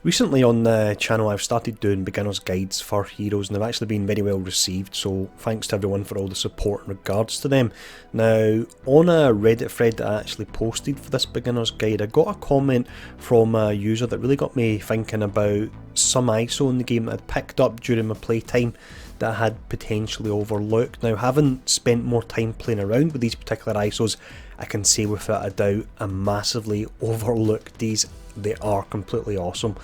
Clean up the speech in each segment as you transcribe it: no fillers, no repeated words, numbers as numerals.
Recently on the channel I've started doing beginner's guides for heroes, and they've actually been very well received, so thanks to everyone for all the support in regards to them. Now, on a Reddit thread that I actually posted for this beginner's guide, I got a comment from a user that really got me thinking about some ISO in the game that I'd picked up during my playtime that I had potentially overlooked. Now, having spent more time playing around with these particular ISOs, I can say without a doubt I massively overlooked these. They are completely awesome.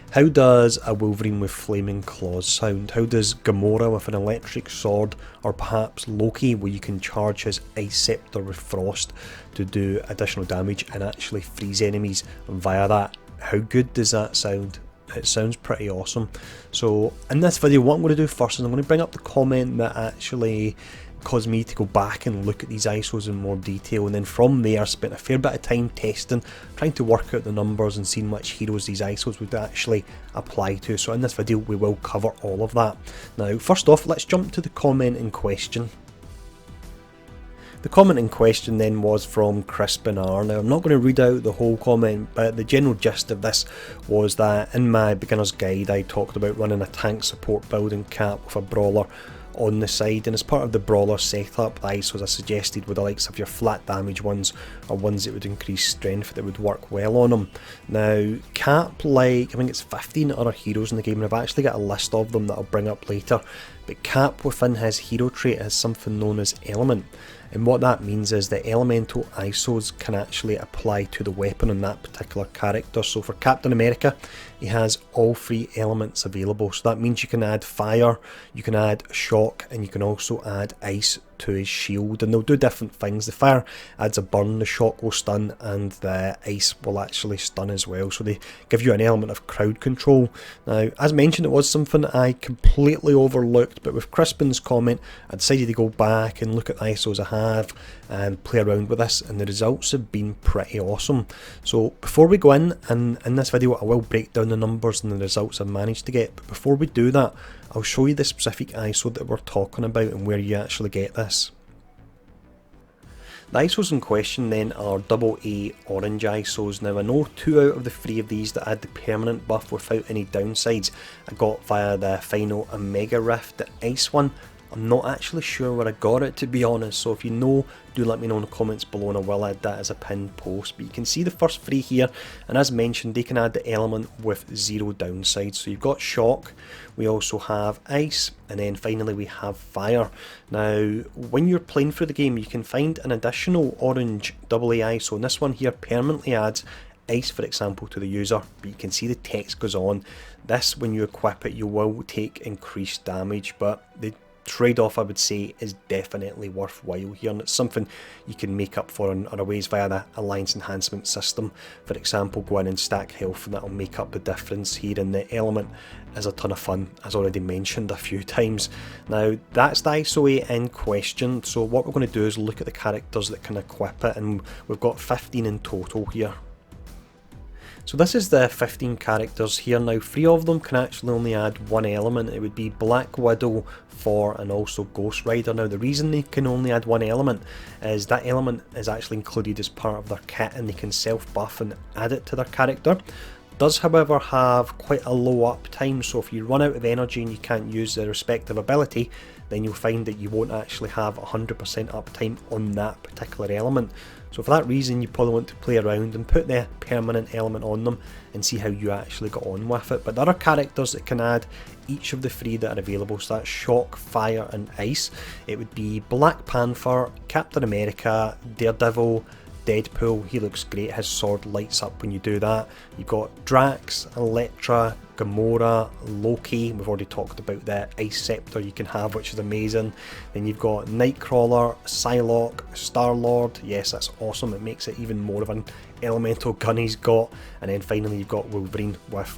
How does a Wolverine with flaming claws sound? How does Gamora with an electric sword, or perhaps Loki where you can charge his ice scepter with frost to do additional damage and actually freeze enemies via that? How good does that sound? It sounds pretty awesome. So in this video, what I'm going to do first is I'm going to bring up the comment that actually caused me to go back and look at these ISOs in more detail, and then from there I spent a fair bit of time testing, trying to work out the numbers and seeing which heroes these ISOs would actually apply to. So in this video we will cover all of that. Now first off, let's jump to the comment in question. The comment in question then was from Crispin R. Now I'm not going to read out the whole comment, but the general gist of this was that in my beginner's guide I talked about running a tank support building cap with a brawler on the side, and as part of the brawler setup, the ISOs I suggested were the likes of your flat damage ones, or ones that would increase strength that would work well on them. Now Cap, like I think it's 15 other heroes in the game, and I've actually got a list of them that I'll bring up later, but Cap within his hero trait has something known as element, and what that means is that elemental ISOs can actually apply to the weapon on that particular character. So for Captain America, he has all three elements available, so that means you can add fire, you can add shock, and you can also add ice to his shield, and they'll do different things. The fire adds a burn, the shock will stun, and the ice will actually stun as well, so they give you an element of crowd control. Now as mentioned, it was something I completely overlooked, but with Crispin's comment I decided to go back and look at the ISOs I have and play around with this, and the results have been pretty awesome. So before we go in, and in this video I will break down the numbers and the results I've managed to get, but before we do that I'll show you the specific ISO that we're talking about and where you actually get this. The ISOs in question then are AA orange ISOs. Now I know 2 out of the 3 of these that had the permanent buff without any downsides I got via the final Omega Rift. The ice one, I'm not actually sure where I got it, to be honest, so if you know, do let me know in the comments below and I will add that as a pinned post. But you can see the first 3 here, and as mentioned they can add the element with 0 downsides. So you've got shock, we also have ice, and then finally we have fire. Now when you're playing through the game you can find an additional orange AA ISO, and this one here permanently adds ice, for example, to the user, but you can see the text goes on. This, when you equip it, you will take increased damage, but the trade-off I would say is definitely worthwhile here, and it's something you can make up for in other ways via the alliance enhancement system. For example, go in and stack health and that'll make up the difference here, and the element is a ton of fun, as already mentioned a few times. Now that's the ISO in question, so what we're going to do is look at the characters that can equip it, and we've got 15 in total here. So this is the 15 characters here. Now 3 of them can actually only add 1 element. It would be Black Widow, Thor, and also Ghost Rider. Now the reason they can only add 1 element is that element is actually included as part of their kit, and they can self buff and add it to their character. Does however have quite a low uptime, so if you run out of energy and you can't use the respective ability, then you'll find that you won't actually have 100% uptime on that particular element. So for that reason you probably want to play around and put the permanent element on them and see how you actually got on with it. But there are characters that can add each of the 3 that are available, so that's shock, fire and ice. It would be Black Panther, Captain America, Daredevil, Deadpool, he looks great, his sword lights up when you do that. You've got Drax, Elektra, Gamora, Loki, we've already talked about the ice scepter you can have, which is amazing. Then you've got Nightcrawler, Psylocke, Star-Lord, yes that's awesome, it makes it even more of an elemental gun he's got. And then finally you've got Wolverine with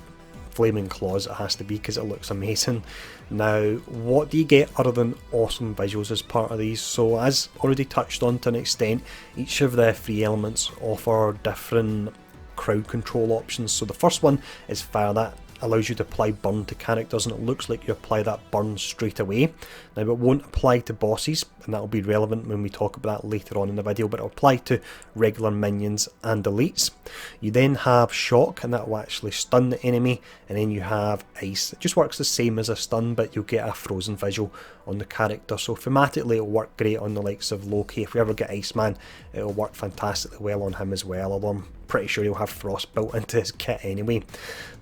flaming claws, it has to be because it looks amazing. Now what do you get other than awesome visuals as part of these? So as already touched on to an extent, each of the 3 elements offer different crowd control options. So the first one is fire, that allows you to apply burn to characters, and it looks like you apply that burn straight away. Now it won't apply to bosses, and that will be relevant when we talk about that later on in the video, but it'll apply to regular minions and elites. You then have shock, and that will actually stun the enemy, and then you have ice. It just works the same as a stun, but you'll get a frozen visual on the character. So thematically it'll work great on the likes of Loki. If we ever get Iceman, it'll work fantastically well on him as well, although I'm pretty sure he'll have frost built into his kit anyway.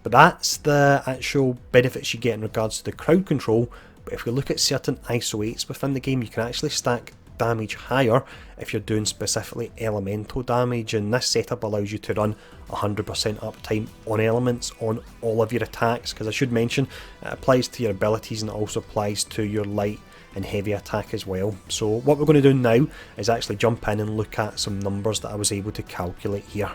But that's the actual benefits you get in regards to the crowd control. But if we look at certain ISO 8s within the game, you can actually stack damage higher if you're doing specifically elemental damage, and this setup allows you to run 100% uptime on elements on all of your attacks, because I should mention it applies to your abilities and it also applies to your light and heavy attack as well. So what we're going to do now is actually jump in and look at some numbers that I was able to calculate here.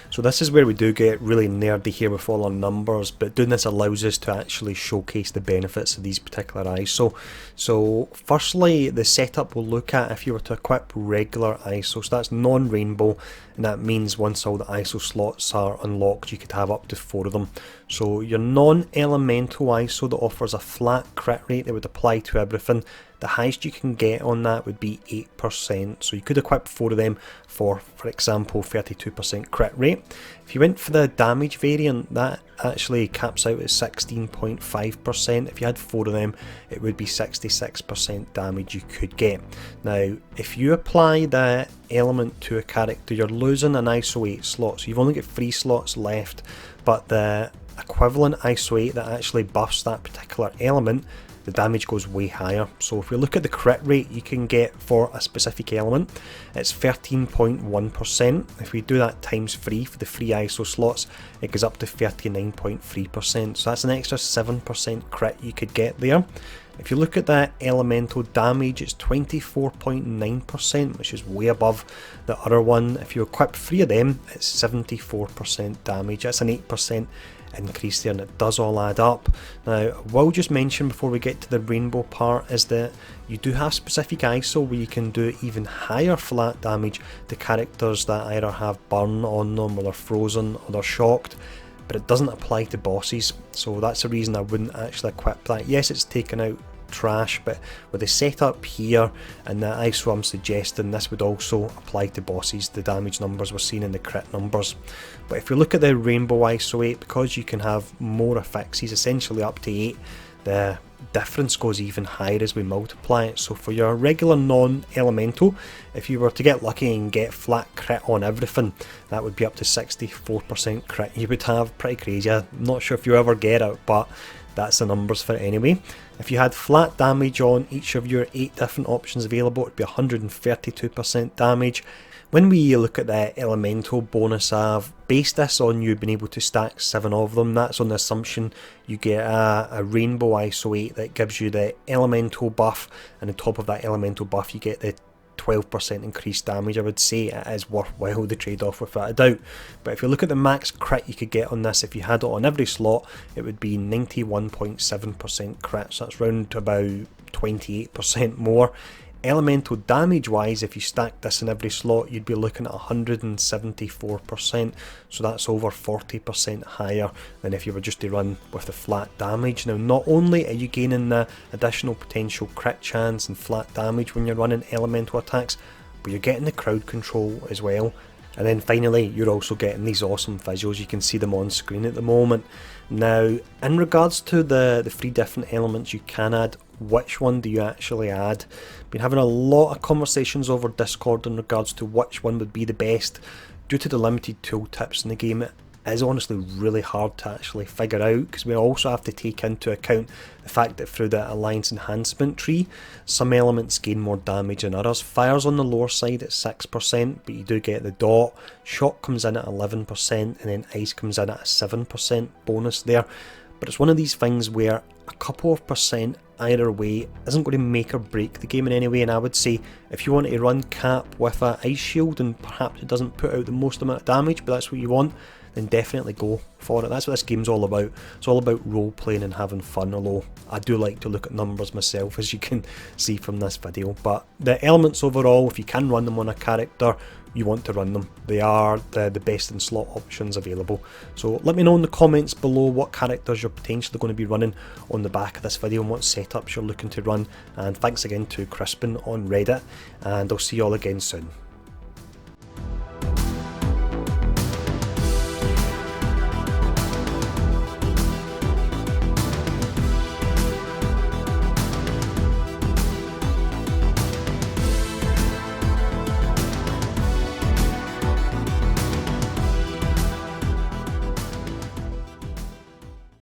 So this is where we do get really nerdy here with all our numbers, but doing this allows us to actually showcase the benefits of these particular ISO. So firstly, the setup we'll look at if you were to equip regular ISO, so that's non-rainbow, and that means once all the ISO slots are unlocked you could have up to 4 of them. So your non-elemental ISO that offers a flat crit rate that would apply to everything, the highest you can get on that would be 8%, so you could equip 4 of them for example 32% crit rate. If you went for the damage variant, that actually caps out at 16.5%. If you had 4 of them, it would be 66% damage you could get. Now if you apply the element to a character, you're losing an ISO 8 slot, so you've only got 3 slots left, but the equivalent ISO 8 that actually buffs that particular element, the damage goes way higher. So if we look at the crit rate you can get for a specific element, it's 13.1%. If we do that times 3 for the 3 ISO slots, it goes up to 39.3%. So that's an extra 7% crit you could get there. If you look at that elemental damage, it's 24.9%, which is way above the other one. If you equip 3 of them, it's 74% damage. That's an 8% increase there, and it does all add up. Now I will just mention before we get to the rainbow part is that you do have specific ISO where you can do even higher flat damage to characters that either have burn on them, or they're frozen, or they're shocked, but it doesn't apply to bosses, so that's the reason I wouldn't actually equip that. Yes, it's taken out trash, but with the setup here and the ISO I'm suggesting, this would also apply to bosses, the damage numbers we're seeing in the crit numbers. But if you look at the rainbow ISO 8, because you can have more affixes, essentially up to 8, the difference goes even higher as we multiply it. So for your regular non-elemental, if you were to get lucky and get flat crit on everything, that would be up to 64% crit you would have. Pretty crazy. I'm not sure if you ever get it, but that's the numbers for it anyway. If you had flat damage on each of your 8 different options available, it would be 132% damage. When we look at the elemental bonus, I've based this on you being able to stack 7 of them. That's on the assumption you get a rainbow ISO 8 that gives you the elemental buff, and on top of that elemental buff you get the 12% increased damage. I would say it is worthwhile, the trade-off, without a doubt. But if you look at the max crit you could get on this, if you had it on every slot, it would be 91.7% crit, so that's round to about 28% more. Elemental damage wise, if you stack this in every slot, you'd be looking at 174%, so that's over 40% higher than if you were just to run with the flat damage. Now not only are you gaining the additional potential crit chance and flat damage when you're running elemental attacks, but you're getting the crowd control as well. And then finally, you're also getting these awesome visuals. You can see them on screen at the moment. Now, in regards to the 3 different elements you can add, which one do you actually add? Been having a lot of conversations over Discord in regards to which one would be the best. Due to the limited tooltips in the game, it is honestly really hard to actually figure out, because we also have to take into account the fact that through the alliance enhancement tree, some elements gain more damage than others. Fire's on the lower side at 6%, but you do get the dot. Shock comes in at 11%, and then ice comes in at a 7% bonus there. But it's one of these things where a couple of percent either way isn't going to make or break the game in any way, and I would say if you want to run Cap with an ice shield and perhaps it doesn't put out the most amount of damage, but that's what you want, then definitely go for it. That's what this game's all about. It's all about role playing and having fun, although I do like to look at numbers myself, as you can see from this video. But the elements overall, if you can run them on a character, you want to run them. They are the best in slot options available. So let me know in the comments below what characters you're potentially going to be running on the back of this video and what setups you're looking to run. And thanks again to Crispin on Reddit, and I'll see you all again soon.